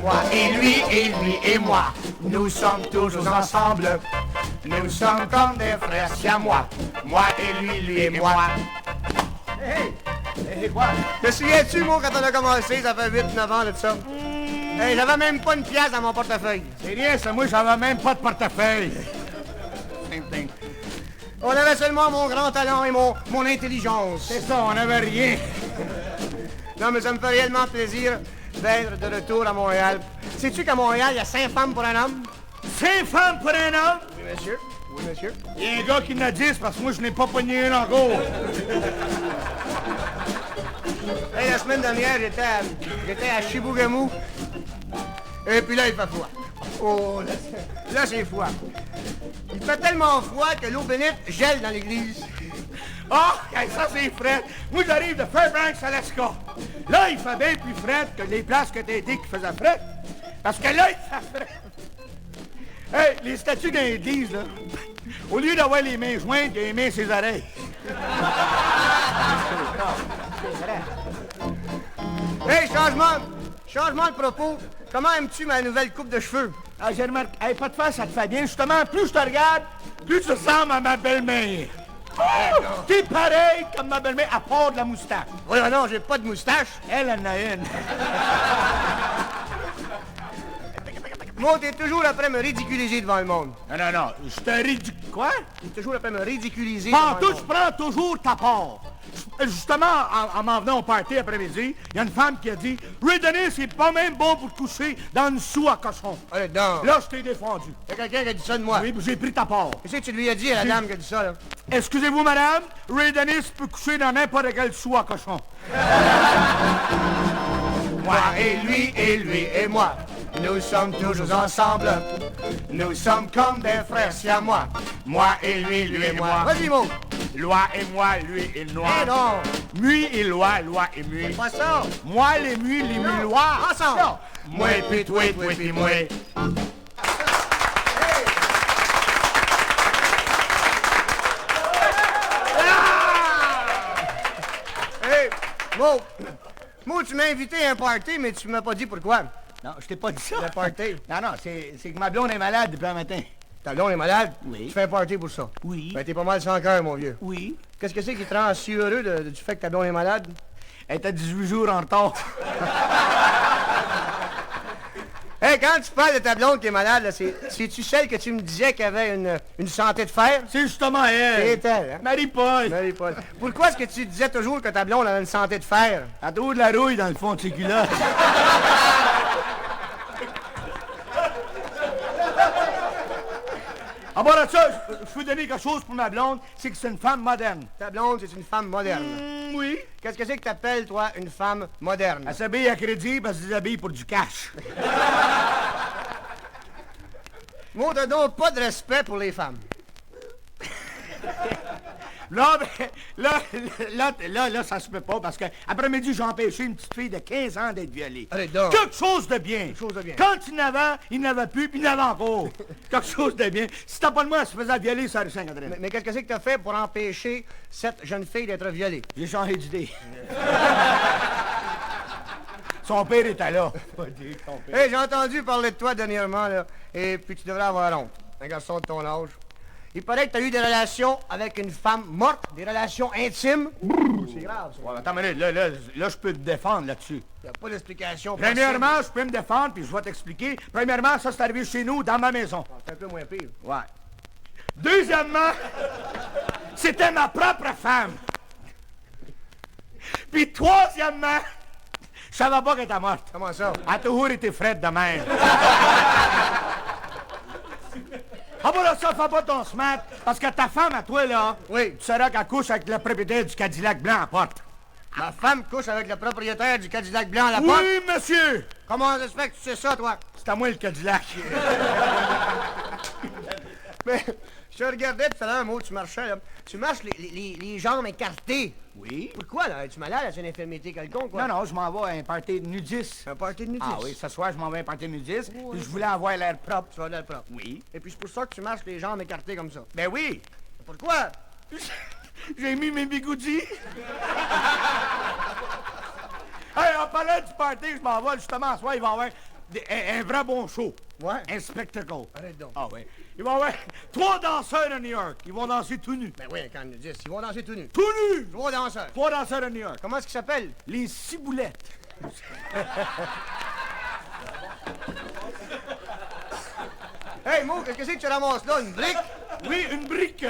Moi et lui et moi, nous sommes toujours ensemble. Nous sommes comme des frères siamois. Moi et lui et moi. Hey! Hey, quoi? Te souviens-tu, moi, quand on a commencé, ça fait 8-9 ans de ça? Hey, j'avais même pas une pièce dans mon portefeuille. C'est rien, ça, moi, j'avais même pas de portefeuille. Same thing. On avait seulement mon grand talent et mon intelligence. C'est ça, on avait rien. Non, mais ça me fait réellement plaisir d'être de retour à Montréal. Sais-tu qu'à Montréal, il y a 5 femmes pour un homme? 5 femmes pour un homme? Oui, monsieur. Oui, monsieur. Il y a un gars qui en a 10 parce que moi, je n'ai pas pogné un encore. Hey, la semaine dernière, j'étais à Chibougamau. Et puis là, il fait froid. Oh, là c'est froid. Il fait tellement froid que l'eau bénite gèle dans l'église. Ah, ça, c'est frais. Moi, j'arrive de Fairbanks, Alaska. Là, il fait bien plus frais que les places que t'as été qui faisaient frais. Parce que là, il fait frais. Hey, les statues dans l'église, là, au lieu d'avoir les mains jointes, il a les mains ses oreilles. Hey, changement de propos. Comment aimes-tu ma nouvelle coupe de cheveux? Ah, j'ai remarqué. Hey, pas de face, ça te fait bien. Justement, plus je te regarde, plus tu ressembles à ma belle-mère. Oh! T'es pareil comme ma belle-mère, à part de la moustache. Oui, non, j'ai pas de moustache. Elle en a une. Moi, t'es toujours après me ridiculiser devant le monde. Non, je te ridicule. Quoi? T'es toujours après me ridiculiser Pas devant tout, le je monde. prends toujours ta part. Justement, en m'en venant au party après-midi, il y a une femme qui a dit « Ray Dennis, c'est pas même bon pour te coucher dans une sou à cochon. Allez, donc. » Là, je t'ai défendu. Il y a quelqu'un qui a dit ça de moi. Oui, j'ai pris ta part. Qu'est-ce que tu lui as dit à la dame qui a dit ça, là? Excusez-vous, madame, Ray Dennis peut coucher dans n'importe quel sou à cochon. Moi et lui et moi, nous sommes toujours ensemble. Nous sommes comme des frères siamois. Moi et lui et moi. Vas-y, mon. Loi et moi, lui et noir. Eh non. Mui et loi, loi et mui. Pas ça. Moi, les mui, les mui, loi. Ensemble. Non. Moi, puis toi, puis moi. Hey, Mo, tu m'as invité à un party, mais tu m'as pas dit pourquoi. Non, je t'ai pas dit ça. Le party. Non, c'est que ma blonde est malade depuis un matin. Ta blonde est malade? Oui. Tu fais un party pour ça? Oui. Ben, t'es pas mal sans cœur, mon vieux. Oui. Qu'est-ce que c'est qui te rend si heureux du fait que ta blonde est malade? Elle était 18 jours en retard. Hey, quand tu parles de ta blonde qui est malade, là, c'est-tu celle que tu me disais qu'elle avait une santé de fer? C'est justement elle. C'est elle, hein? Marie-Paul. Marie-Paul. Pourquoi est-ce que tu disais toujours que ta blonde avait une santé de fer? Elle a toujours de la rouille dans le fond de ses culottes. Ah bon, là, ça, je peux donner quelque chose pour ma blonde, c'est que c'est une femme moderne. Ta blonde, c'est une femme moderne. Oui. Qu'est-ce que c'est que t'appelles, toi, une femme moderne? Elle s'habille à crédit parce qu'elle s'habille pour du cash. Moi, t'as donc pas de respect pour les femmes. Là, ben, là, ça se peut pas parce que après-midi, j'ai empêché une petite fille de 15 ans d'être violée. Allez, donc. Quelque chose de bien. Quelque chose de bien. Quand il n'avait plus, puis il n'avait encore. Quelque chose de bien. Si t'as pas de moi, elle se faisait violer sur la rue Saint-Catherine. Mais qu'est-ce que c'est que t'as fait pour empêcher cette jeune fille d'être violée? J'ai changé d'idée. Son père était là. Hey, j'ai entendu parler de toi dernièrement, là, et puis tu devrais avoir honte. Un garçon de ton âge. Il paraît que t'as eu des relations avec une femme morte, des relations intimes. C'est grave, ça. Ouais, attends une minute, là, je peux te défendre là-dessus. Y a pas d'explication. Premièrement, je peux me défendre, puis je vais t'expliquer. Premièrement, ça, c'est arrivé chez nous, dans ma maison. C'est un peu moins pire. Ouais. Deuxièmement, c'était ma propre femme. Puis troisièmement, je savais pas qu'elle était morte. Comment ça? Elle a toujours été frette de même. Ah bon, là, ça, fais pas ton smart, parce que ta femme, à toi, là, Oui. tu sauras qu'elle couche avec le propriétaire du Cadillac blanc à porte. Ma femme couche avec le propriétaire du Cadillac blanc à la porte. Oui, monsieur! Comment ça se fait que tu sais ça, toi? C'est à moi le Cadillac. Mais je te regardais tout à l'heure, moi, tu marchais, là. Tu marches les jambes écartées. Oui? Pourquoi, là? Es-tu malade? As-tu une infirmité quelconque, quoi? Non, je m'en vais à un party de nudistes. Un party de nudistes. Ah oui, ce soir, je m'en vais à un party de nudistes, puis je voulais avoir l'air propre. Tu vas de l'air propre. Oui. Et puis c'est pour ça que tu marches les jambes écartées comme ça. Ben oui! Pourquoi? J'ai mis mes bigoudis. party, je m'en vais justement, soit il va y avoir un vrai bon show. Ouais. Un spectacle. Arrête donc. Ah oui. Il va y avoir 3 danseurs à New York. Ils vont danser tout nus. Ben oui, quand ils disent, ils vont danser tout nus. Tout nus! 3 danseurs. 3 danseurs à New York. Comment est-ce qu'ils s'appellent? Les ciboulettes. Hey, Mo, qu'est-ce que tu ramasses là? Une brique? Oui, une brique.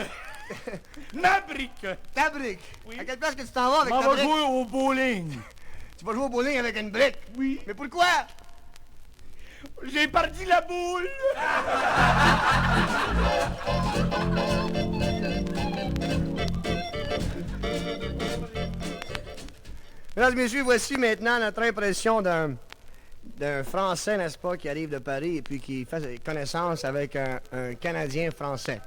Ma brique. Ta brique. Oui. À quelle place que tu t'en vas avec On ta va brique? jouer au bowling. Tu vas jouer au bowling avec une brique? Oui. Mais pourquoi? J'ai perdu la boule. Mesdames et messieurs, voici maintenant notre impression d'un Français, n'est-ce pas, qui arrive de Paris et puis qui fait connaissance avec un Canadien français.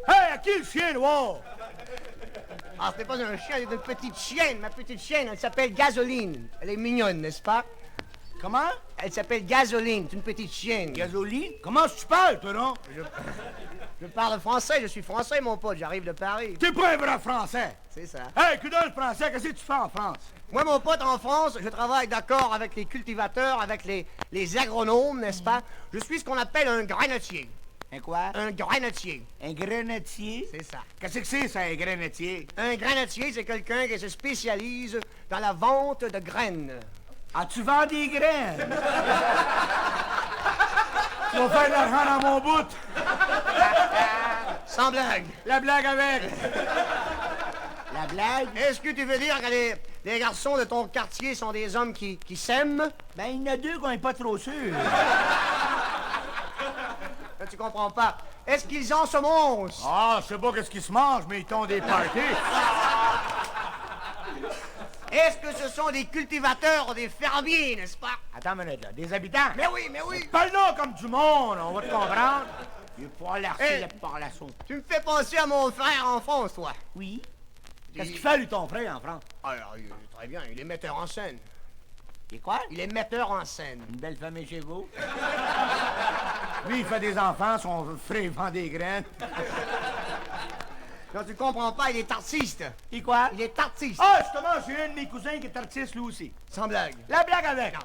Hey, à qui le chien noir? Ah, ce n'est pas un chien, c'est une petite chienne. Ma petite chienne, elle s'appelle Gasoline. Elle est mignonne, n'est-ce pas? Comment? Elle s'appelle Gasoline, c'est une petite chienne. Gasoline? Comment tu parles, toi, non? Je parle français, je suis français, mon pote, j'arrive de Paris. T'es pas un vrai français. C'est ça. Hey, que donne le français, qu'est-ce que tu fais en France? Moi, mon pote, en France, je travaille d'accord avec les cultivateurs, avec les agronomes, n'est-ce pas? Je suis ce qu'on appelle un grenetier. Un quoi? Un grenetier. Un grenetier? C'est ça. Qu'est-ce que c'est, ça, un grenetier? Un grenetier, c'est quelqu'un qui se spécialise dans la vente de graines. Ah, tu vends des graines? Tu vas faire de l'argent dans mon bout. Sans blague. La blague avec. La blague? Est-ce que tu veux dire que les garçons de ton quartier sont des hommes qui s'aiment? Ben, il y en a 2 qu'on n'est pas trop sûrs. Là, tu comprends pas. Est-ce qu'ils en se mangent? Ah, je sais pas qu'est-ce qu'ils se mangent, mais ils ont des parties. Est-ce que ce sont des cultivateurs ou des fermiers, n'est-ce pas? Attends une minute, là. Des habitants? Mais oui, mais oui. Parle-nous comme du monde, on va te comprendre. Il faut pas larcer la parlation. Tu me fais penser à mon frère en France, toi. Oui? Qu'est-ce qu'il fait, lui, ton frère, en France? Alors, très bien, il est metteur en scène. Et quoi? Il est metteur en scène. Une belle famille chez vous? Lui, il fait des enfants, son frère vend des graines. Non, tu comprends pas, il est artiste. Et quoi? Il est artiste. Ah, justement, j'ai un de mes cousins qui est artiste, lui aussi. Sans blague. La blague avec.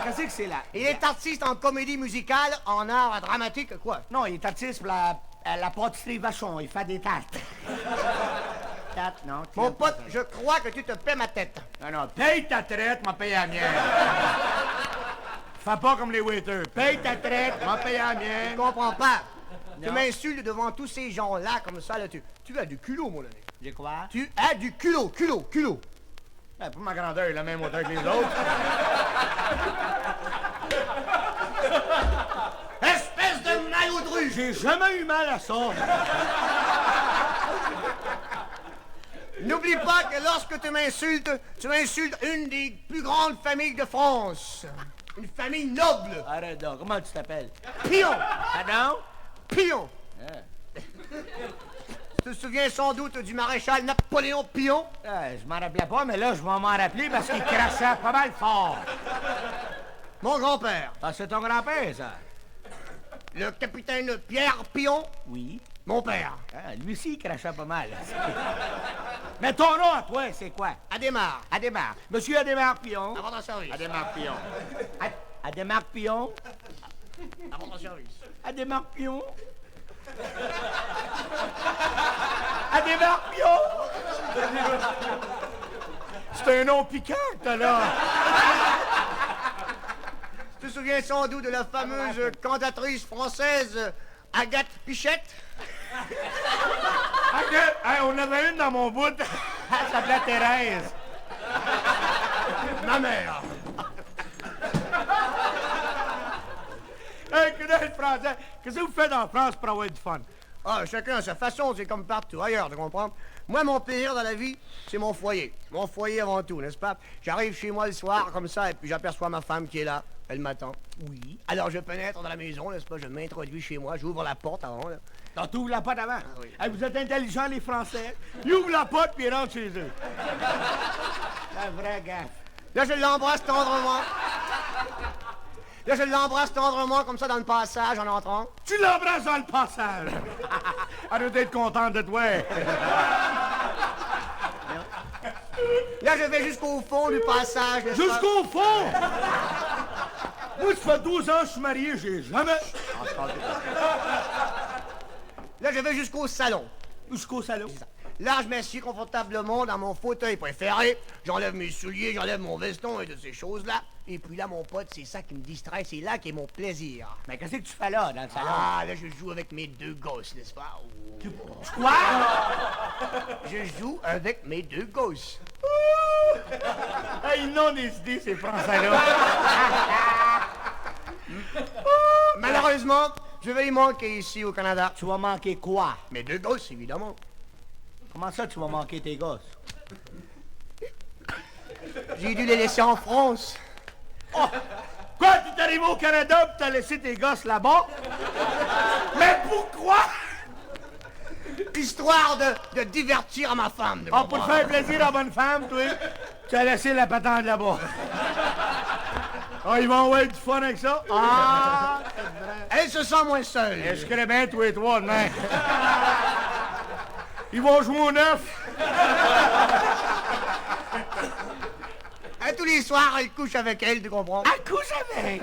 Qu'est-ce que c'est là? Il est artiste en comédie musicale, en art dramatique, quoi. Non, il est artiste pour la pâtisserie Vachon. Il fait des tartes. Tartes, non? tu Mon l'as pas pote, fait. je crois que tu te paies ma tête. Non, non, paye ta traite, m'a payé la mienne. Fais pas comme les waiters. Paye ta traite, m'a payé la Tu mienne. comprends pas. Tu Non. m'insultes devant tous ces gens-là, comme ça, là, tu as du culot, mon ami. J'ai quoi? Tu as du culot. Ben, pour ma grandeur, il a la même hauteur que les autres. Espèce de maillot de rue! J'ai jamais eu mal à ça. N'oublie pas que lorsque tu m'insultes une des plus grandes familles de France. Une famille noble. Arrête donc, comment tu t'appelles? Pion! Pardon? Pion! Ah. Tu te souviens sans doute du maréchal Napoléon Pion? Je m'en rappelais pas, mais là, je vais m'en rappeler parce qu'il crachait pas mal fort. Mon grand-père. Ah, c'est ton grand-père, ça? Le capitaine Pierre Pion. Oui. Mon père. Ah, lui aussi, il crachait pas mal. Mais ton nom à toi, c'est quoi? Adhémar. Adhémar. Monsieur Adhémar Pion. À votre service. Adhémar Pion. Adhémar Pion. À votre service. Adhémar Pion. Adhémar Pion. C'est un nom piquant, t'as là. Tu te souviens sans doute de la fameuse cantatrice française Agathe Pichette? Hey, on avait une dans mon bout. Elle s'appelait Thérèse. Ma mère. Hey, que le français. Qu'est-ce que vous faites en France pour avoir du fun? Ah, chacun à sa façon, c'est comme partout ailleurs, tu comprends? Moi, mon plaisir dans la vie, c'est mon foyer. Mon foyer avant tout, n'est-ce pas? J'arrive chez moi le soir, comme ça, et puis j'aperçois ma femme qui est là. Elle m'attend. Oui. Alors je pénètre dans la maison, n'est-ce pas? Je m'introduis chez moi, j'ouvre la porte avant, là. Tu ouvres la porte avant? oui. Hey, vous êtes intelligents, les Français. Ils ouvrent la porte puis ils rentrent chez eux. La vraie gaffe. Là, je l'embrasse tendrement. Là, je l'embrasse tendrement, comme ça, dans le passage, en entrant. Tu l'embrasses dans le passage. Elle doit être contente de toi. Là, je vais jusqu'au fond du passage, n'est-ce pas? Jusqu'au fond! Moi, ça fait 12 ans que je suis marié, j'ai jamais... Là, je vais jusqu'au salon. Jusqu'au salon. Là, je m'assieds confortablement dans mon fauteuil préféré. J'enlève mes souliers, j'enlève mon veston et de ces choses-là. Et puis là, mon pote, c'est ça qui me distrait, c'est là qui est mon plaisir. Mais qu'est-ce que tu fais là, dans le salon? Ah, là, je joue avec mes deux gosses, n'est-ce pas? Oh. Quoi? Je joue avec mes deux gosses. Ah, ils n'ont des idées, ces Français-là. Malheureusement, je vais y manquer ici au Canada. Tu vas manquer quoi? Mes deux gosses, évidemment. Comment ça, tu vas manquer tes gosses? J'ai dû les laisser en France. Oh! Quoi, tu es arrivé au Canada et t'as laissé tes gosses là-bas? Mais pourquoi? Histoire de divertir ma femme. Ah, pour te faire plaisir à bonne femme, toi, tu as laissé la patente là-bas. Ah, ils vont avoir du fun avec ça? Ah, c'est vrai. Elle se sent moins seule. Je connais bien tous les trois demain. Ils vont jouer au neuf. Et tous les soirs, elle couche avec elle, tu comprends? Elle couche avec.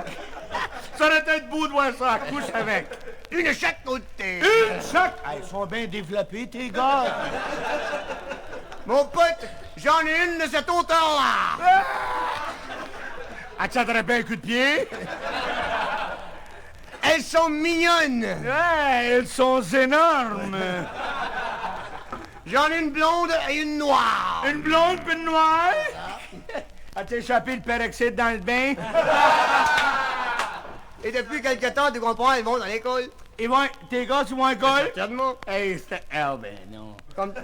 Ça aurait été beau de voir ça, elle couche avec. Une de chaque côté. Une chaque. Ah, ils sont bien développés, tes gars. Mon pote, j'en ai une de cette hauteur-là. Ah, tu attrapé un coup de pied? Elles sont mignonnes. Ouais, elles sont énormes. J'en ai une blonde et une noire. Une blonde puis une noire? As-tu échappé le peroxyde dans le bain? Et depuis quelque temps, tu comprends, elles vont dans l'école. Ils vont... Tes gars, ils vont à l'école? Certainement. Hey, c'était... Ah, ben non. Comme...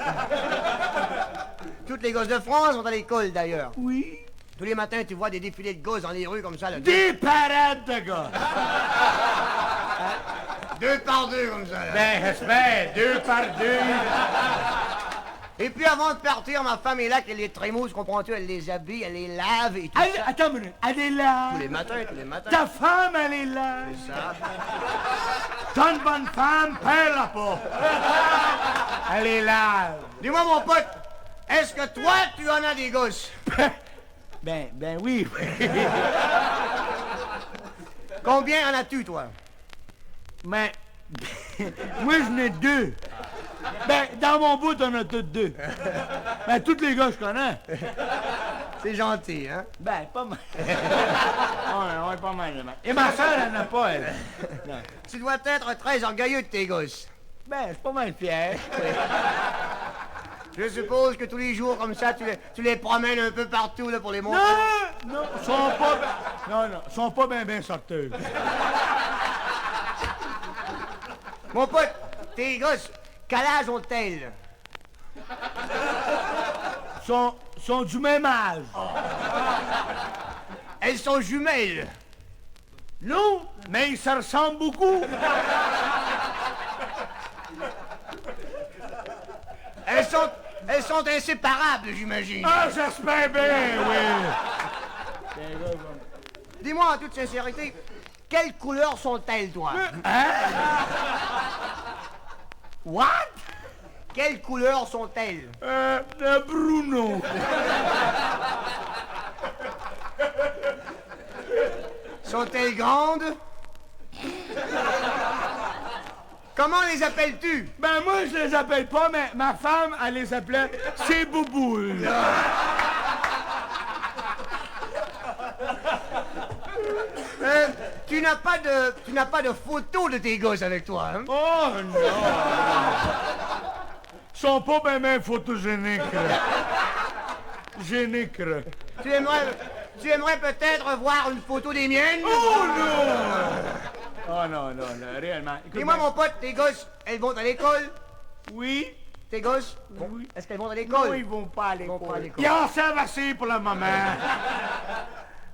Toutes les gosses de France vont à l'école, d'ailleurs. Oui. Tous les matins, tu vois des défilés de gosses dans les rues comme ça. Là, Des parades de gars. deux par deux, comme ça. Là. Ben, j'espère, 2 par 2. Et puis avant de partir, ma femme est là, qu'elle les trémousse, comprends-tu? Elle les habille, elle les lave et tout ça. Attends une minute, elle est là. Tous les matins, tous les matins. Ta femme, elle est là. C'est ça. T'as une bonne femme, perds-la pas. Elle est là. Dis-moi, mon pote, est-ce que toi, tu en as des gosses? Ben oui. Combien en as-tu, toi? Mais... moi, j'en ai 2. Ben, dans mon bout, on a tous 2. Ben, tous les gars, je connais. C'est gentil, hein? Ben, pas mal. on est pas mal. Et ma soeur, elle n'en a pas, elle. Non. Tu dois être très orgueilleux de tes gosses. Ben, je suis pas mal fier. Je suppose que tous les jours, comme ça, tu les promènes un peu partout, là, pour les montrer. Non, ils sont pas... Non, ils sont pas bien sorteux. Mon pote, tes gosses, quel âge ont-elles? Sont du même âge. Elles sont jumelles. Non, mais ils se ressemblent beaucoup. Elles sont inséparables, j'imagine. Ah, j'espère bien, oui. Dis-moi en toute sincérité, quelle couleur sont-elles, toi? Hein? What? Quelle couleur sont-elles? Bruno. Sont-elles grandes? Comment les appelles-tu? Ben moi, je les appelle pas, mais ma femme, elle les appelait ses bouboules. Tu n'as pas de photo de tes gosses avec toi, hein? Oh non! Ils sont pas bien photogéniques. Géniques. Tu aimerais peut-être voir une photo des miennes? Oh non! Oh non, réellement. Dis-moi, mon pote, tes gosses, elles vont à l'école? Oui? Tes gosses? Oui. Est-ce qu'elles vont à Non, l'école? ils vont pas à Ils vont pas à l'école. l'école. Ils en savent assez pour le moment.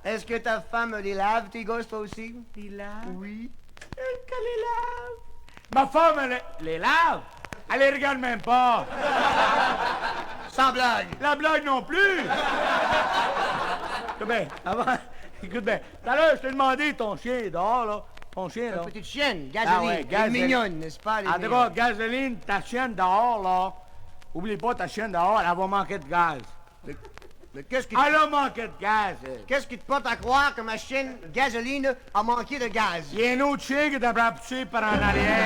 Est-ce que ta femme les lave, tes gosses, toi aussi? Les lave? Oui. Qu'elle les lave? Ma femme, elle les lave? Elle les regarde même pas. Sans blague. La blague non plus. Écoute bien, écoute bien. Tout à l'heure, je t'ai demandé ton chien est dehors, là. Ton chien, là. Une petite chienne, Gasoline. Ah ouais, Elle est Gasoline. mignonne, n'est-ce pas? Elle est En tout mignonne. cas, Gasoline, ta chienne dehors, là. Oublie pas, ta chienne dehors, elle va manquer de gaz. Mais qu'est-ce qui... Elle a manqué de gaz. Qu'est-ce qui te porte à croire que ma chaîne gasoline a manqué de gaz? Il y a un autre chien qui devrait pousser par en arrière.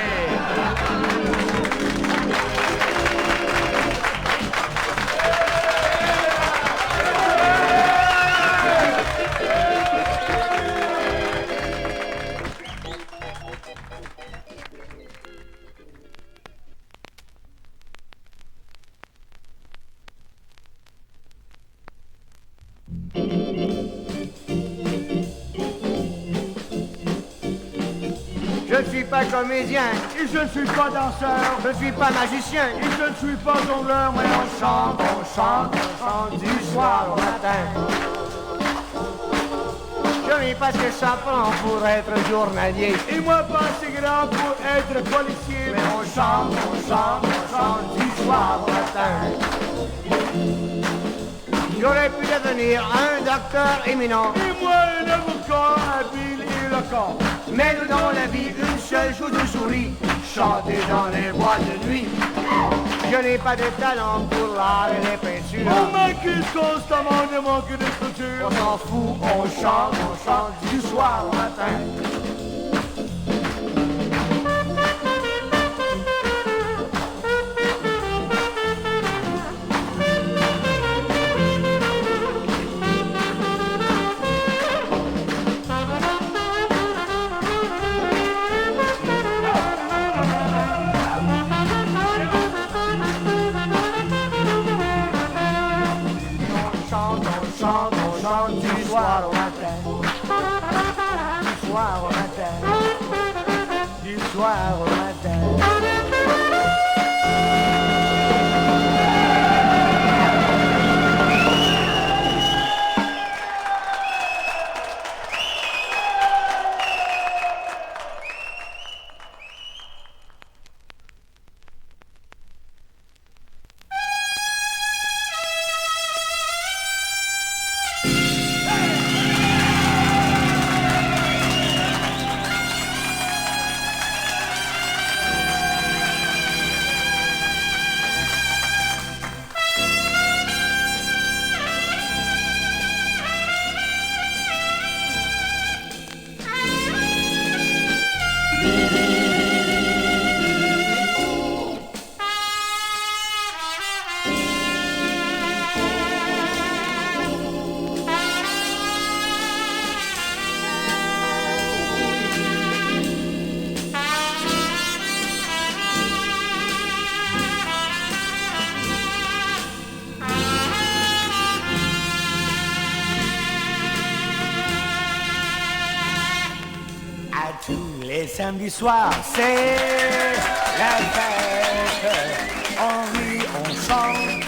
Je ne suis pas comédien, Et je ne suis pas danseur. je ne suis pas magicien. Et je ne suis pas jongleur, mais on chante, on chante, on chante Du soir au matin. Je n'ai pas ce que ça prend pour être journalier. Et moi pas assez grand pour être policier. Mais on chante, on chante, on chante du soir au matin. J'aurais pu devenir un docteur éminent. Et moi un avocat habile et éloquent. Mais nous dans la vie, une seule chose nous sourit, chanter dans les boîtes de nuit. Je n'ai pas de talent pour l'art et les peintures. On m'accuse constamment de manque de structure. On s'en fout, on chante du soir au matin. On chante du soir au matin. Du soir au matin. Du soir au matin. Les samedis soirs, c'est la fête. On rit, on chante,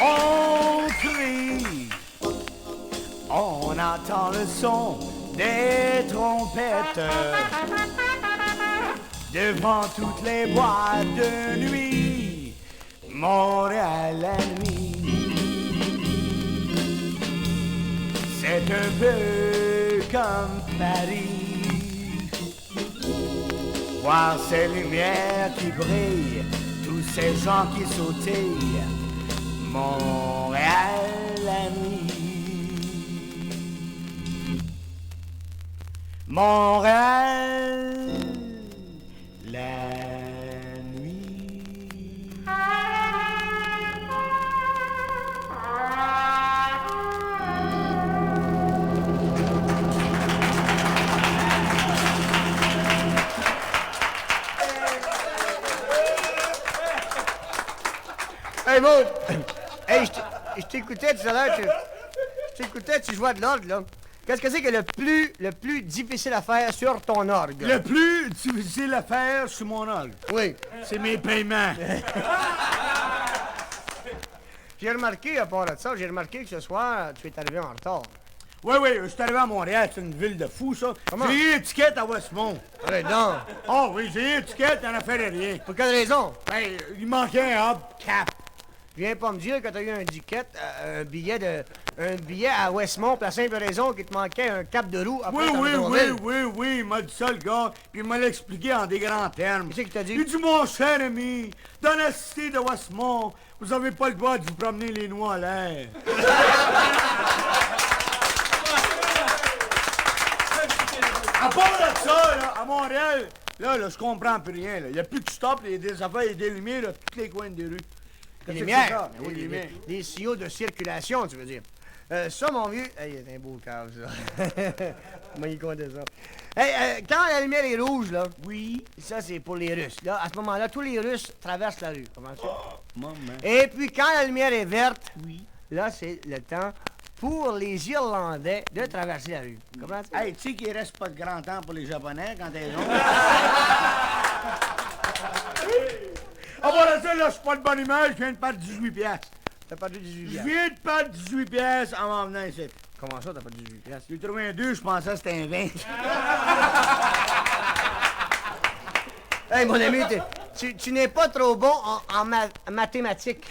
on crie. On entend le son des trompettes devant toutes les boîtes de nuit. Montréal la nuit, c'est un peu comme Paris. Voir ces lumières qui brillent, tous ces gens qui sautillent, Montréal la nuit. Montréal la nuit. Hey, Maud! Hey, je t'écoutais tout à l'heure, je t'écoutais, tu jouais de l'orgue, là. Qu'est-ce que c'est que le plus difficile à faire sur ton orgue? Le plus difficile à faire sur mon orgue, Oui. c'est mes paiements. J'ai remarqué, à part de ça, j'ai remarqué que ce soir, tu es arrivé en retard. Oui, je suis arrivé à Montréal, c'est une ville de fou, ça. Comment? J'ai eu une étiquette à Westmont. Ouais, non. Oh oui, j'ai eu une étiquette, il n'en a fait rien. Pour quelle raison? Ben, il manquait un hub cap. Viens pas me dire que t'as eu un billet à Westmont pour la simple raison qu'il te manquait un cap de roue après Oui, il m'a dit ça, le gars, puis il m'a l'expliqué en des grands termes. Qu'est-ce qu'il t'a dit? Il dit, mon cher ami, dans la cité de Westmont, vous avez pas le droit de vous promener les noix à l'air. À part de ça, là, à Montréal, là, je comprends plus rien. Il n'y a plus de stop, il y a des affaires, il y a des lumières, là, tous les coins des rues. Les lumières. Oui, les lumières. Des signaux de circulation, tu veux dire. Ça, mon vieux... Hey, c'est un beau cave, ça. Moi, il comptait ça. Hey, quand la lumière est rouge, là... Oui. Ça, c'est pour les Russes. Là, à ce moment-là, tous les Russes traversent la rue. Comment ça? Maman. Et puis, quand la lumière est verte... Oui. Là, c'est le temps pour les Irlandais de traverser la rue. Comment ça? Hey, tu sais qu'il reste pas de grand temps pour les Japonais quand ils ont... Ah, voilà ça, là, je suis pas de bonne humeur, je viens de perdre 18 piastres. T'as pas de 18 Je piastres. viens de perdre 18 piastres en m'en venant ici. Comment ça, t'as pas de 18 piastres? J'ai trouvé un 2, je pensais que c'était un 20. Hey, mon ami, tu n'es pas trop bon en mathématiques.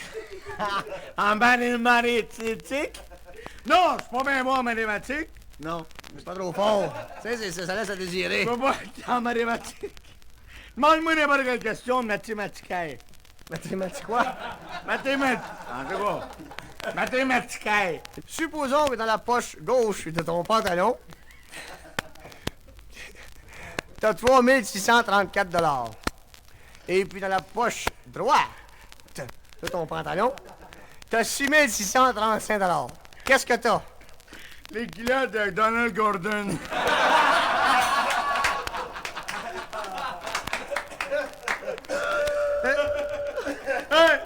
En mathématiques? Non, je suis pas bien bon en mathématiques. Non. C'est pas trop fort. Tu sais, ça laisse à désirer. Je peux pas être en mathématiques. Demande-moi n'importe quelle question de mathématicaire. Mathématiques quoi? Mathématiques. En tout cas, mathématicaire. Supposons que dans la poche gauche de ton pantalon, t'as 3634 $. Et puis dans la poche droite de ton pantalon, t'as 6635 $. Qu'est-ce que t'as? Les culottes de Donald Gordon.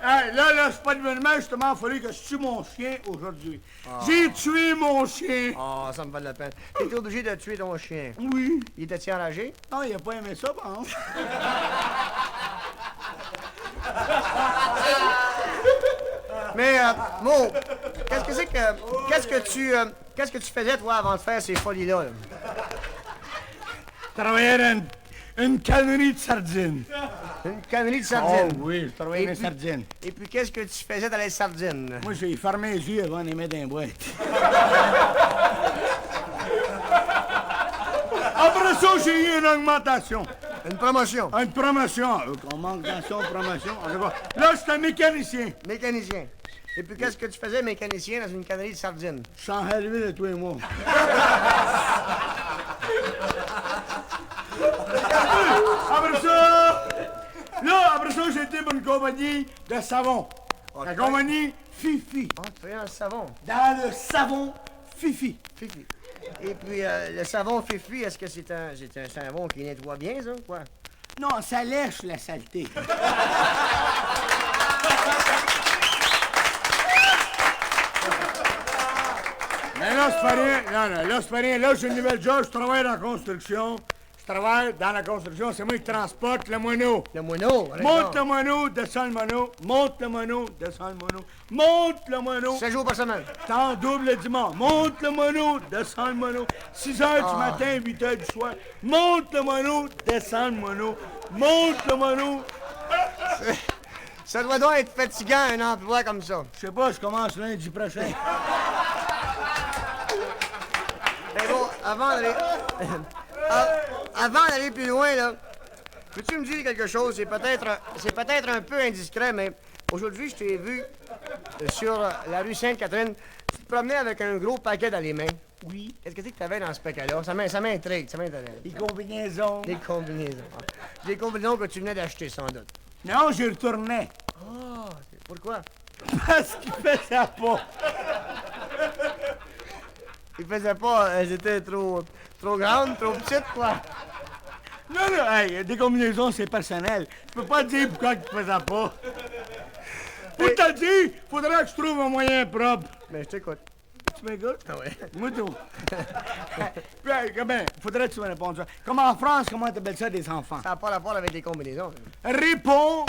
Hey, là, c'est pas de événement, justement, il fallait que je tue mon chien aujourd'hui. J'ai tué mon chien. Ah, ça me vaut la peine. T'étais obligé de tuer ton chien. Oui. Il était-tu enragé? Non, il a pas aimé ça, par exemple. Mais, Mo, qu'est-ce que tu faisais, toi, avant de faire ces folies-là? Là? Je travaillais dans une cannerie de sardines. Une cannerie de sardines. Oh oui, je travaillais dans les sardines. Et puis, qu'est-ce que tu faisais dans les sardines? Moi, j'ai fermé les yeux avant de les mettre dans les boîtes. Après ça, j'ai eu une augmentation. Une promotion. Une promotion. Augmentation, promotion. En tout cas, là, j'étais mécanicien. Mécanicien. Et puis, qu'est-ce que tu faisais, mécanicien, dans une cannerie de sardines? Je suis en arrivé de tous les mois. Après ça, j'ai été pour une compagnie de savon. La compagnie Fifi. Ah, tu travaillais dans le savon. Dans le savon Fifi. Fifi. Et puis, le savon Fifi, est-ce que c'est un savon qui nettoie bien, ça, ou quoi? Non, ça lèche la saleté. Mais là, c'est pas rien. Non, là, c'est pas rien. Là, j'ai une nouvelle job. Je travaille dans la construction. Je travaille dans la construction. C'est moi qui transporte le moineau. Le moineau. Monte le moineau, descends le moineau. Monte le moineau, descends le moineau. Monte le moineau. 7 jours par semaine. T'en double le dimanche. Monte le moineau, descends le moineau. 6 heures du matin, 8 heures du soir. Monte le moineau, descends le moineau. Monte le moineau. Ça doit donc être fatigant, un emploi comme ça. Je sais pas, je commence lundi prochain. Mais bon, avant d'aller plus loin, là, peux-tu me dire quelque chose? C'est peut-être un peu indiscret, mais aujourd'hui, je t'ai vu sur la rue Sainte-Catherine. Tu te promenais avec un gros paquet dans les mains. Oui. Qu'est-ce que c'est que tu avais dans ce paquet-là? Ça m'intrigue, ça m'intéresse. Des combinaisons. Des combinaisons. Des combinaisons que tu venais d'acheter, sans doute. Non, je retournais. Ah, pourquoi? Parce qu'il faisait pas. Ils faisaient pas, elles étaient trop grandes, trop petites, quoi. Non, hey, des combinaisons, c'est personnel. Je peux pas te dire pourquoi il faisait pas. Pour te le dire, faudrait que je trouve un moyen propre. Mais je t'écoute. Tu m'écoutes? Ah ouais. Moi, tout. Puis, comment, faudrait que tu me répondes ça. Comme en France, comment t'appelles ça des enfants? Ça n'a pas rapport avec les combinaisons. Réponds,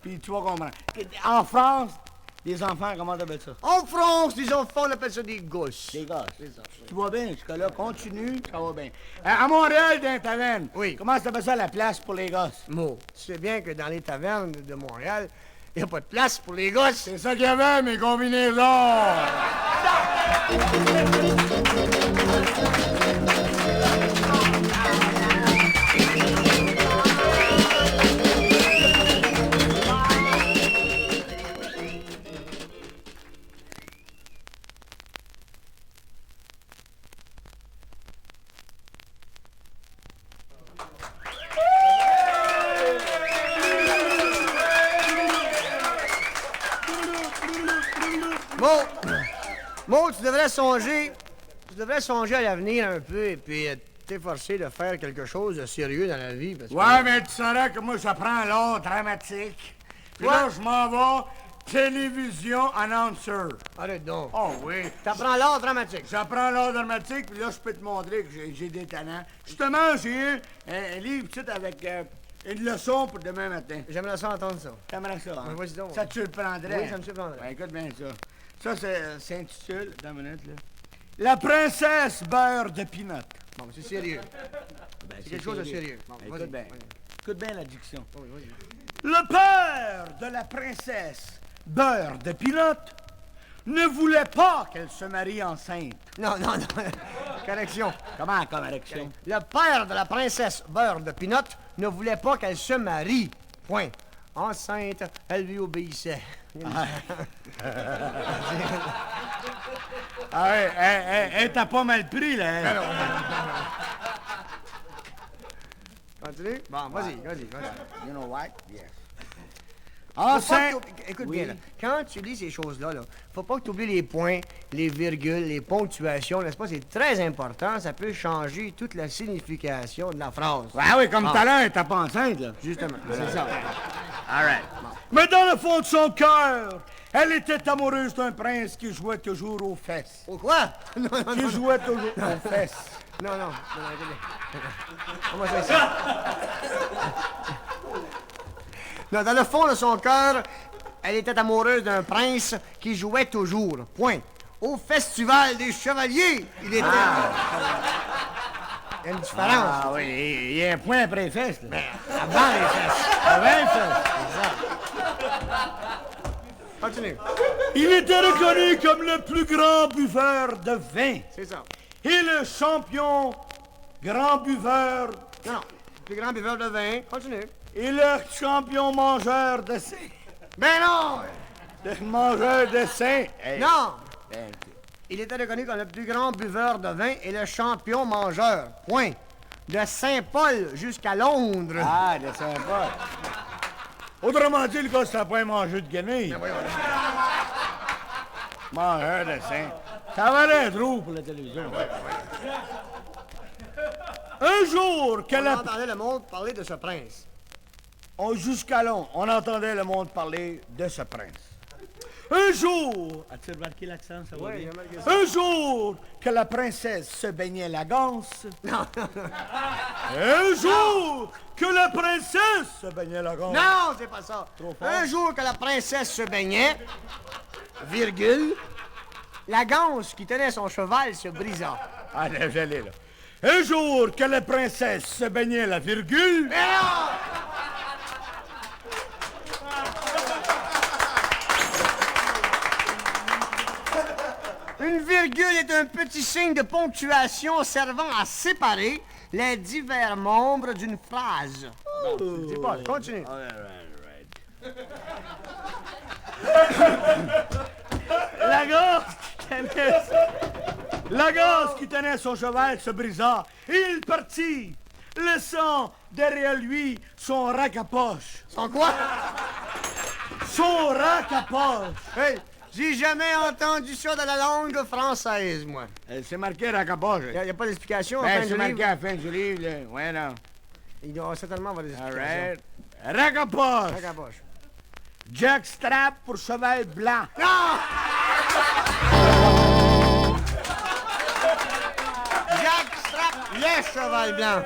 puis tu vas comprendre. En France, des enfants, comment t'appelles ça? En France, les enfants, on appelle ça des gosses. Des gosses. Tu vois bien, jusque-là, continue, ça va bien. À Montréal, dans les tavernes, oui. Comment t'appelles ça la place pour les gosses? Mo, tu sais bien que dans les tavernes de Montréal, Il n'y a pas de place pour les gosses. C'est ça qu'il y avait, mes combinaisons! Maud, tu devrais songer à l'avenir un peu et puis t'efforcer de faire quelque chose de sérieux dans la vie. Parce que... Ouais, mais tu saurais que moi, j'apprends l'art dramatique. Puis là, je m'en vais télévision announcer. Arrête donc. Oh oui. T'apprends l'art dramatique. J'apprends l'art dramatique, puis là, je peux te montrer que j'ai des talents. Justement, j'ai un livre tout avec une leçon pour demain matin. J'aimerais ça entendre ça. T'aimerais ça, hein? Vas-y donc. Ça te surprendrait? Oui, ça me surprendrait. Ouais, écoute bien ça. Ça, c'est intitulé, dans une minute, là. La princesse beurre de peanut. Bon, c'est sérieux. C'est quelque chose de sérieux. Bon, Écoute bien. Écoute bien la diction. Oui, vas-y. Le père de la princesse beurre de peanut ne voulait pas qu'elle se marie enceinte. Non. Correction. Comment, comme correction? Le père de la princesse Beurre de Pinot ne voulait pas qu'elle se marie. Point. Enceinte, elle lui obéissait. Ah ouais, elle t'a pas mal pris, là. Hein? Continue? Bon, vas-y. You know what? Yes. Écoute Oui. bien, là. Quand tu lis ces choses-là, faut pas que tu oublies les points, les virgules, les ponctuations, n'est-ce pas? C'est très important, ça peut changer toute la signification de la phrase. Ah oui, comme tout à l'heure, elle t'a pas enceinte, là. Justement, c'est ça. All right. Mais dans le fond de son cœur, elle était amoureuse d'un prince qui jouait toujours aux fesses. Au quoi? Qui jouait toujours aux fesses. Non, comment ça? Non, dans le fond de son cœur, elle était amoureuse d'un prince qui jouait toujours. Point. Au festival des chevaliers, il était... Il y a une différence. Ah oui, il y a un point après les fesses, là. Avant les fesses. Avant les fesses. Continue. Il était reconnu comme le plus grand buveur de vin C'est ça. et le champion grand buveur Non. Plus grand buveur de vin. Continue. et le champion mangeur de sein. Ben non! Le mangeur de sein. Hey. Non! Ben, Il était reconnu comme le plus grand buveur de vin et le champion mangeur. Point. De Saint-Paul jusqu'à Londres. ah, de Saint-Paul. Autrement dit, le gars, ça n'a pas mangé de guenilles. Mangeur de sein. Ça va être drôle pour la télévision. Un jour que On la... entendait le monde parler de ce prince. Jusqu'à long, on entendait le monde parler de ce prince. Un jour... As-tu remarqué l'accent, ça va Oui, bien? j'ai remarqué ça. Un jour que la princesse se baignait la ganse. Non. Un jour que la princesse se baignait la ganse. Non, c'est pas ça. Trop fort. Un jour que la princesse se baignait, virgule, la ganse qui tenait son cheval se brisa. Ah, là, j'allais là. Un jour que la princesse se baignait la virgule. Mais non! Une virgule est un petit signe de ponctuation servant à séparer les divers membres d'une phrase. Bon, dis pas, continue. La ganse qui tenait son cheval se brisa. Il partit, laissant derrière lui son racapoche. Son quoi? Son racapoche. Hey, j'ai jamais entendu ça dans la langue française, moi. C'est marqué racapoche. Il n'y a pas d'explication. Ben, fin c'est du marqué livre. à la fin du livre, là. Ouais, non. Il doit certainement avoir des All explications. right. Racapoche. Sac à poche. Jack Strap pour cheval blanc. Non! Jack Strap, le cheval blanc.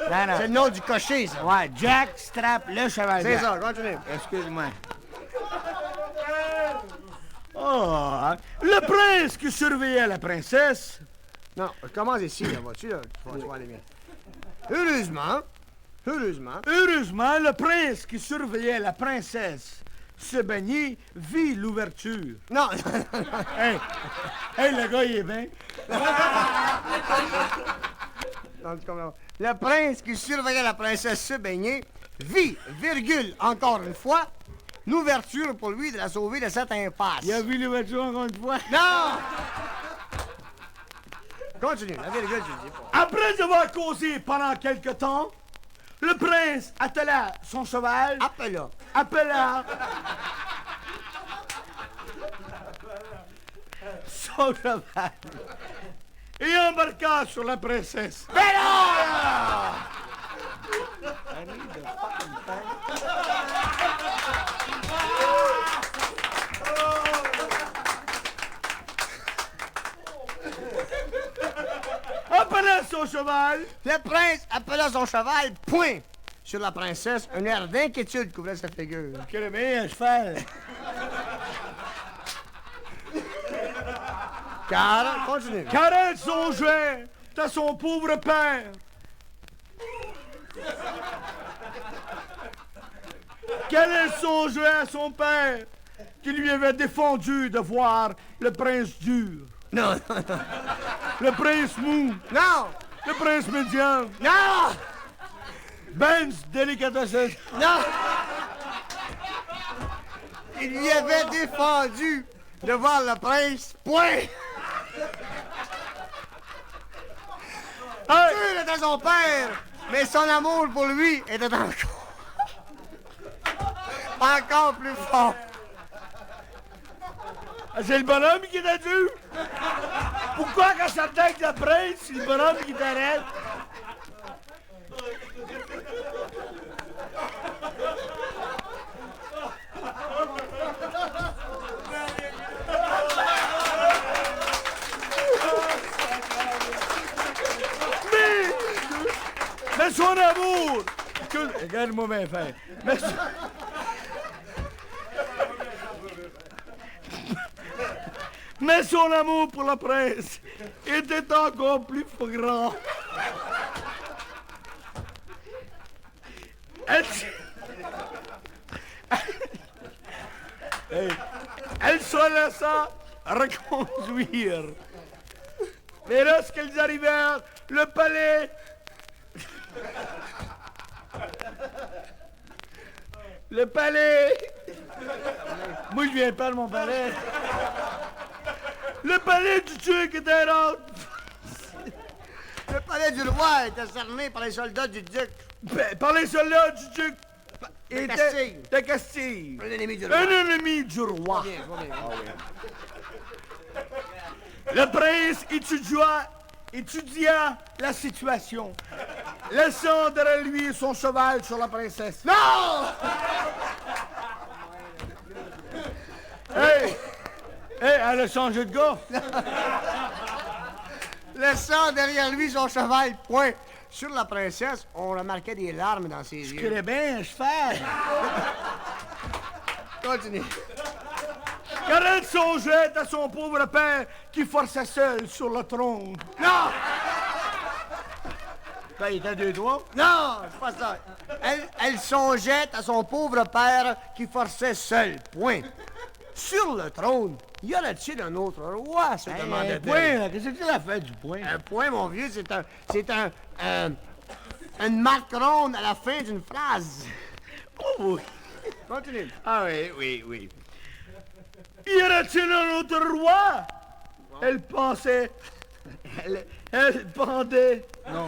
Non, non. C'est le nom du cocher, ça. Ouais, Jack Strap, le cheval blanc. C'est ça, continue. Excuse-moi. Oh, le prince qui surveillait la princesse. Non, je commence ici, là, vois-tu, là? Tu vas aller bien. Heureusement, Heureusement, le prince qui surveillait la princesse se baigner, vit l'ouverture. Non, Hey, le gars, il est bien. non, tu comprends. Le prince qui surveillait la princesse se baigner vit, virgule, encore une fois, l'ouverture pour lui de la sauver de cette impasse. Il a vu l'ouverture encore une fois. Non! Continue, la virgule, tu le dis pas. Après avoir causé pendant quelque temps, le prince attela son cheval, appela son cheval et embarqua sur la princesse. Mais non! Appela son cheval. Le prince appela son cheval, point, sur la princesse. Un air d'inquiétude couvrait sa figure. Quel meilleur cheval. Car, continue. Car elle songeait à son pauvre père. Qu'elle songeait à son père qui lui avait défendu de voir le prince dur, Non, non, non. le prince mou, Non! le prince médian, Non! Benz délicatessen. Non! Il lui avait défendu de voir le prince, point! Hey, Dieu était son père, mais son amour pour lui était encore plus fort. c'est le bonhomme qui t'a dû. Pourquoi quand ça attaque le prince, c'est le bonhomme qui t'arrête? Mais son amour! Regarde-moi bien faire. Mais son amour pour la presse était encore plus grand. Elle se laissa reconduire. Mais lorsqu'ils arrivèrent, le palais... Le palais... Moi, je viens pas de mon palais. Le palais du duc était rendu... Le palais du roi était cerné par les soldats du duc. Par les soldats du duc... Castille. De Castille. Un ennemi du roi. Un ennemi du roi. Bien, bien. Le prince étudia la situation, laissant derrière lui son cheval sur la princesse. Non! Hey! Hey, elle a changé de gars. Laissant derrière lui son cheval, point. Sur la princesse, on remarquait des larmes dans ses Je yeux. connais bien un cheval. Continue. Car elle songeait à son pauvre père qui forçait seul sur le trône. Non! Ben, il était deux doigts. Non, c'est pas ça. Elle songeait à son pauvre père qui forçait seul, point. Sur le trône, y aurait-il un autre roi, se demandait-elle. Point, qu'est-ce que tu as fait du point? Un point, mon vieux, c'est une marque ronde à la fin d'une phrase. Oh oui. Continue. Ah oui. Y aurait-il un autre roi? Elle pensait. Elle pendait. Non.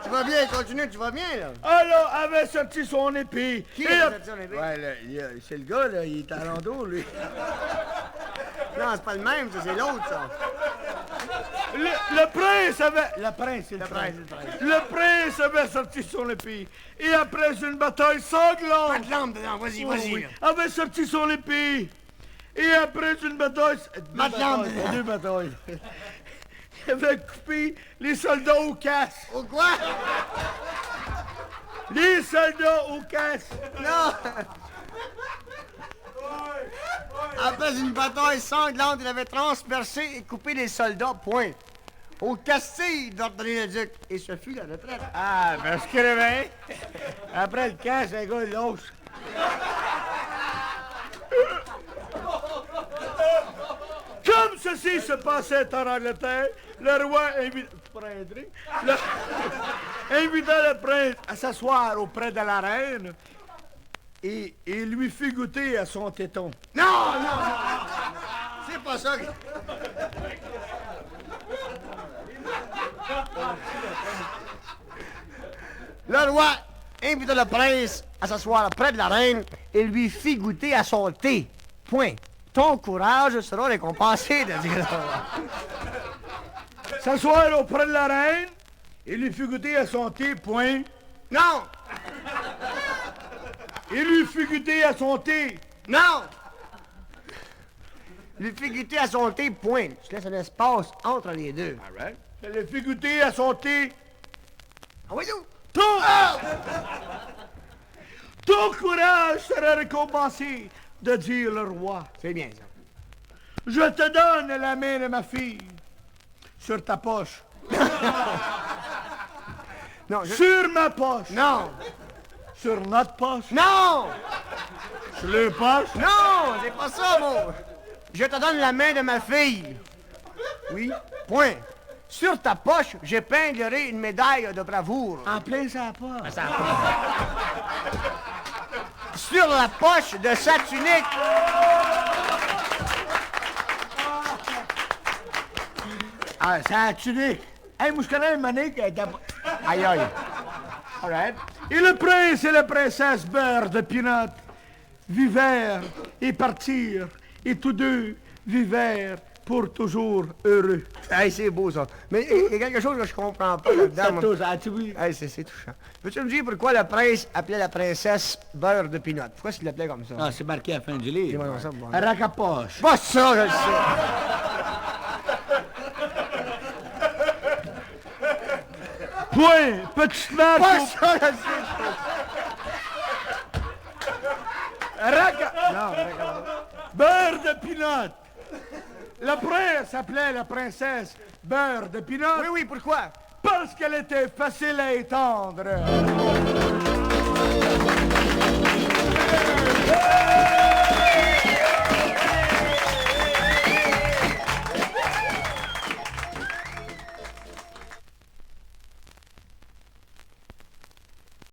Tu vas bien, continue, tu vas bien, là. Alors avait sorti son épée. Qui Et a a- sorti son épée? Ouais, là, c'est le gars, là, il est à l'endos, lui. Non, c'est pas le même, ça, c'est l'autre, ça. Le prince avait... Le prince, c'est le Le prince. prince. Le prince avait sorti son épée. Et après une bataille sanglante... Pas de lampe dedans, vas-y, vas-y. Oui, là. avait sorti son épée. Et après une bataille... Madame. Deux batailles. Il avait coupé les soldats aux casses. Au quoi? Les soldats aux casses. Non! Après une bataille sanglante, il avait transpercé et coupé les soldats, point. au Castille d'ordonner le duc. Et ce fut la retraite. Ah, parce que bien, après le camp, c'est un gars lâche. Comme ceci se passait en Angleterre, le roi invita le prince à s'asseoir auprès de la reine et lui fit goûter à son téton. Non, non, non. C'est pas ça. Le roi invita le prince à s'asseoir près de la reine et lui fit goûter à son thé. Point. Ton courage sera récompensé, de dire le roi. S'asseoir auprès de la reine et lui fit goûter à son thé, point. Non! Il lui fit goûter à son thé. Non! Lui fit goûter à son thé, point. Tu laisses un espace entre les deux. All right. Il lui fit goûter à son thé. Ah oui, nous? Ton courage sera récompensé, de dire le roi. C'est bien, ça. Je te donne la main de ma fille sur ta poche. Non, Sur ma poche. Non! Sur notre poche. Non! Sur les poches. Non! C'est pas ça, mon! Je te donne la main de ma fille. Oui? Point. Sur ta poche, j'épinglerai une médaille de bravoure. En plein sa poche. Sur la poche de sa tunique. Ah, c'est un tunique. Hey, moi, je connais une manique qui était... Aïe, aïe. All right. Et le prince et la princesse Beurre de Pinot vivèrent et partirent, et tous deux vivèrent pour toujours heureux. Hey, c'est beau, ça. Mais il y a quelque chose que je comprends pas là-dedans. moi. As-tu vu? Hey, c'est touchant. Peux-tu me dire pourquoi le prince appelait la princesse Beurre de Pinot? Pourquoi il l'appelait comme ça? Ah, c'est marqué à la fin du livre. Dis-moi ça, bon. Racapoche. Pas ça, je le sais. Point. Petite mère. Pas ça, je le sais. Non, Beurre de Pinot. Le prince appelait la princesse Beurre de Pinot oui, pourquoi? parce qu'elle était facile à étendre.